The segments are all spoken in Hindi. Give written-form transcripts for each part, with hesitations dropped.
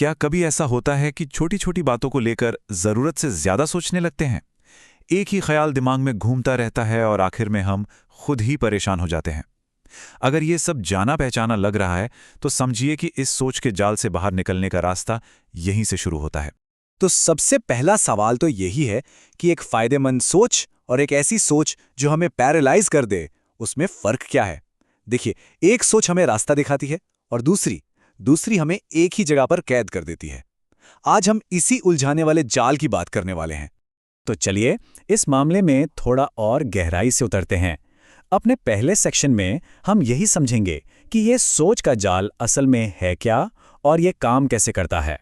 क्या कभी ऐसा होता है कि छोटी छोटी बातों को लेकर ज़रूरत से ज़्यादा सोचने लगते हैं? एक ही ख्याल दिमाग में घूमता रहता है और आखिर में हम खुद ही परेशान हो जाते हैं। अगर ये सब जाना पहचाना लग रहा है तो समझिए कि इस सोच के जाल से बाहर निकलने का रास्ता यहीं से शुरू होता है। तो सबसे पहला सवाल तो यही है कि एक फायदेमंद सोच और एक ऐसी सोच जो हमें पैरालाइज कर दे, उसमें फर्क क्या है? देखिए, एक सोच हमें रास्ता दिखाती है और दूसरी दूसरी हमें एक ही जगह पर कैद कर देती है। आज हम इसी उलझाने वाले जाल की बात करने वाले हैं। तो चलिए इस मामले में थोड़ा और गहराई से उतरते हैं। अपने पहले सेक्शन में हम यही समझेंगे कि ये सोच का जाल असल में है क्या और ये काम कैसे करता है।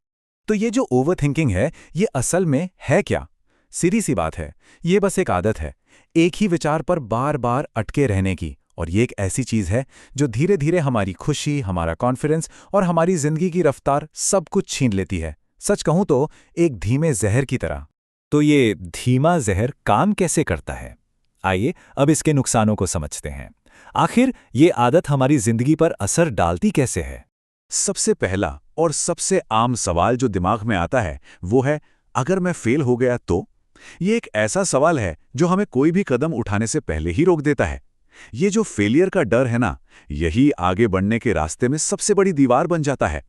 तो ये जो ओवरथिंकिंग है, ये असल में है क्या? सीधी सी बात है, ये बस एक आदत है, एक ही विचार पर बार बार अटके रहने की। और ये एक ऐसी चीज़ है जो धीरे धीरे हमारी खुशी, हमारा कॉन्फिडेंस और हमारी जिंदगी की रफ्तार सब कुछ छीन लेती है। सच कहूं तो एक धीमे जहर की तरह। तो ये धीमा जहर काम कैसे करता है? आइए अब इसके नुकसानों को समझते हैं। आखिर ये आदत हमारी जिंदगी पर असर डालती कैसे है? सबसे पहला और सबसे आम सवाल जो दिमाग में आता है वो है, अगर मैं फेल हो गया तो? ये एक ऐसा सवाल है जो हमें कोई भी कदम उठाने से पहले ही रोक देता है। ये जो फेलियर का डर है ना, यही आगे बढ़ने के रास्ते में सबसे बड़ी दीवार बन जाता है।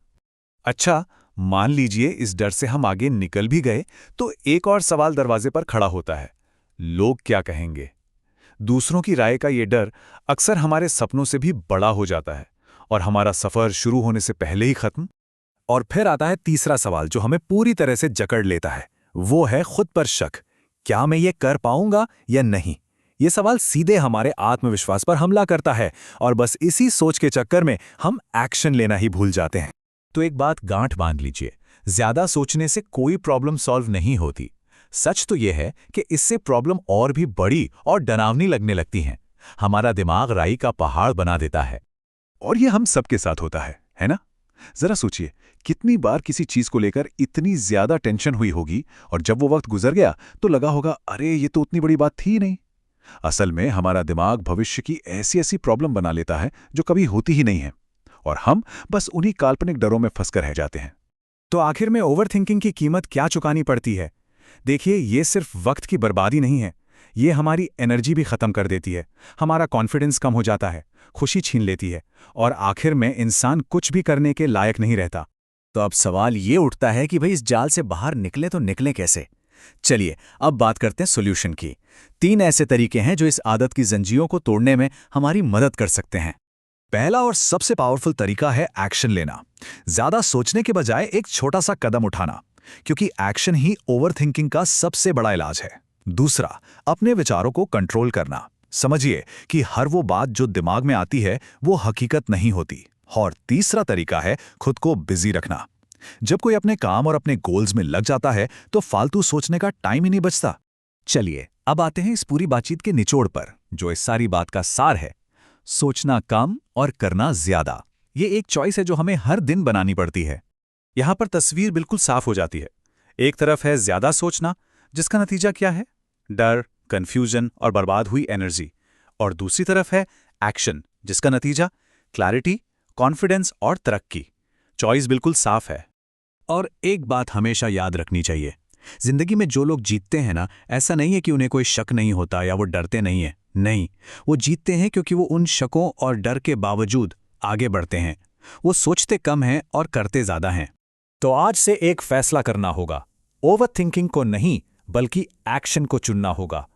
अच्छा, मान लीजिए इस डर से हम आगे निकल भी गए तो एक और सवाल दरवाजे पर खड़ा होता है, लोग क्या कहेंगे? दूसरों की राय का ये डर अक्सर हमारे सपनों से भी बड़ा हो जाता है और हमारा सफर शुरू होने से पहले ही खत्म। और फिर आता है तीसरा सवाल जो हमें पूरी तरह से जकड़ लेता है, वो है खुद पर शक। क्या मैं ये कर पाऊंगा या नहीं? ये सवाल सीधे हमारे आत्मविश्वास पर हमला करता है और बस इसी सोच के चक्कर में हम एक्शन लेना ही भूल जाते हैं। तो एक बात गांठ बांध लीजिए, ज्यादा सोचने से कोई प्रॉब्लम सॉल्व नहीं होती। सच तो यह है कि इससे प्रॉब्लम और भी बड़ी और डरावनी लगने लगती हैं। हमारा दिमाग राई का पहाड़ बना देता है। और ये हम सबके साथ होता है ना? जरा सोचिए, कितनी बार किसी चीज को लेकर इतनी ज्यादा टेंशन हुई होगी और जब वो वक्त गुजर गया तो लगा होगा, अरे ये तो उतनी बड़ी बात थी ही नहीं। असल में हमारा दिमाग भविष्य की ऐसी ऐसी प्रॉब्लम बना लेता है जो कभी होती ही नहीं है और हम बस उन्हीं काल्पनिक डरों में फंसकर रह जाते हैं। तो आखिर में ओवरथिंकिंग की कीमत क्या चुकानी पड़ती है? देखिए, ये सिर्फ वक्त की बर्बादी नहीं है, ये हमारी एनर्जी भी खत्म कर देती है। हमारा कॉन्फिडेंस कम हो जाता है, खुशी छीन लेती है और आखिर में इंसान कुछ भी करने के लायक नहीं रहता। तो अब सवाल ये उठता है कि भाई इस जाल से बाहर निकले तो निकले कैसे? चलिए अब बात करते हैं सॉल्यूशन की। 3 ऐसे तरीके हैं जो इस आदत की जंजीरों को तोड़ने में हमारी मदद कर सकते हैं। पहला और सबसे पावरफुल तरीका है एक्शन लेना। ज्यादा सोचने के बजाय एक छोटा सा कदम उठाना, क्योंकि एक्शन ही ओवरथिंकिंग का सबसे बड़ा इलाज है। दूसरा, अपने विचारों को कंट्रोल करना। समझिए कि हर वो बात जो दिमाग में आती है वो हकीकत नहीं होती। और तीसरा तरीका है खुद को बिजी रखना। जब कोई अपने काम और अपने गोल्स में लग जाता है तो फालतू सोचने का टाइम ही नहीं बचता। चलिए अब आते हैं इस पूरी बातचीत के निचोड़ पर, जो इस सारी बात का सार है। सोचना कम और करना ज्यादा। ये एक चॉइस है जो हमें हर दिन बनानी पड़ती है। यहां पर तस्वीर बिल्कुल साफ हो जाती है। एक तरफ है ज्यादा सोचना, जिसका नतीजा क्या है? डर, कंफ्यूजन और बर्बाद हुई एनर्जी। और दूसरी तरफ है एक्शन, जिसका नतीजा क्लैरिटी, कॉन्फिडेंस और तरक्की। चॉइस बिल्कुल साफ है। और एक बात हमेशा याद रखनी चाहिए, जिंदगी में जो लोग जीतते हैं ना, ऐसा नहीं है कि उन्हें कोई शक नहीं होता या वो डरते नहीं है। नहीं, वो जीतते हैं क्योंकि वो उन शकों और डर के बावजूद आगे बढ़ते हैं। वो सोचते कम हैं और करते ज्यादा हैं। तो आज से एक फैसला करना होगा, ओवरथिंकिंग को नहीं बल्कि एक्शन को चुनना होगा,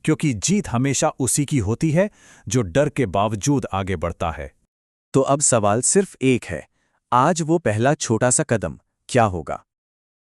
क्योंकि जीत हमेशा उसी की होती है जो डर के बावजूद आगे बढ़ता है। तो अब सवाल सिर्फ एक है, आज वो पहला छोटा सा कदम क्या होगा?